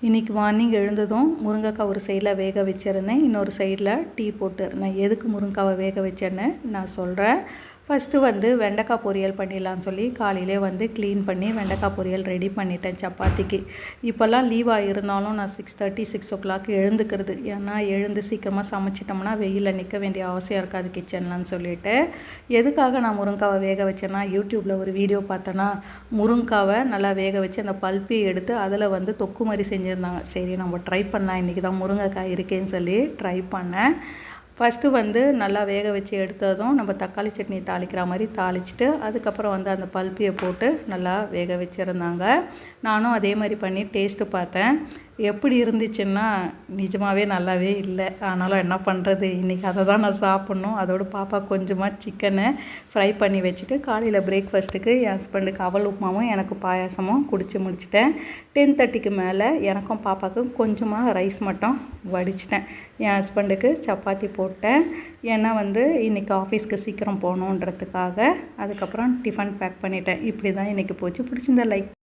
இன்றைக்கி மார்னிங் எழுந்ததும் முருங்கைக்காய் ஒரு சைடில் வேக வச்சுருந்தேன், இன்னொரு சைடில் டீ போட்டுருந்தேன். எதுக்கு முருங்கைக்காவை வேக வச்சேன்னு நான் சொல்கிறேன். ஃபஸ்ட்டு வெண்டைக்காய் பொரியல் பண்ணிடலான்னு சொல்லி காலையிலே க்ளீன் பண்ணி வெண்டைக்காய் பொரியல் ரெடி பண்ணிட்டேன் சப்பாத்திக்கு. இப்போல்லாம் லீவாக இருந்தாலும் நான் 6:30 6 எழுந்துக்கிறது. ஏன்னா எழுந்து சீக்கிரமாக சமைச்சிட்டோம்னா வெயிலில் நிற்க வேண்டிய அவசியம் இருக்காது கிச்சன்லன்னு சொல்லிட்டு. எதுக்காக நான் முருங்கைக்காவை வேக வச்சேன்னா, யூடியூப்பில் ஒரு வீடியோ பார்த்தேன்னா முருங்கைக்காவை நல்லா வேக வச்சு அந்த பல்ப்பையை எடுத்து அதில் தொக்கு மாதிரி செஞ்சுருந்தாங்க. சரி நம்ம ட்ரை பண்ணலாம், இன்றைக்கி தான் முருங்கைக்காய் இருக்கேன்னு சொல்லி ட்ரை பண்ணேன். ஃபஸ்ட்டு நல்லா வேக வச்சு எடுத்ததும் நம்ம தக்காளி சட்னி தாளிக்கிற மாதிரி தாளிச்சிட்டு அதுக்கப்புறம் அந்த பல்ப்பியை போட்டு நல்லா வேக வச்சுருந்தாங்க. நானும் அதே மாதிரி பண்ணி டேஸ்ட்டு பார்த்தேன். எப்படி இருந்துச்சுன்னா நிஜமாகவே நல்லாவே இல்லை. ஆனாலும் என்ன பண்ணுறது, இன்றைக்கி அதை தான் நான் சாப்பிட்ணும். அதோட பாப்பா கொஞ்சமாக சிக்கனை ஃப்ரை பண்ணி வச்சுட்டு காலையில் பிரேக்ஃபாஸ்ட்டுக்கு என் ஹஸ்பண்டுக்கு அவல் உப்புமாவும் எனக்கு பாயாசமும் குடிச்சு முடிச்சிட்டேன். 10:30க்கு மேலே எனக்கும் பாப்பாவுக்கும் கொஞ்சமாக ரைஸ் மட்டும் வடிச்சிட்டேன். என் ஹஸ்பண்டுக்கு சப்பாத்தி போட்டேன். ஏன்னா இன்றைக்கி ஆஃபீஸ்க்கு சீக்கிரம் போகணுன்றதுக்காக. அதுக்கப்புறம் டிஃபன் பேக் பண்ணிட்டேன். இப்படி தான் இன்றைக்கி போச்சு. பிடிச்சிருந்தா லைக்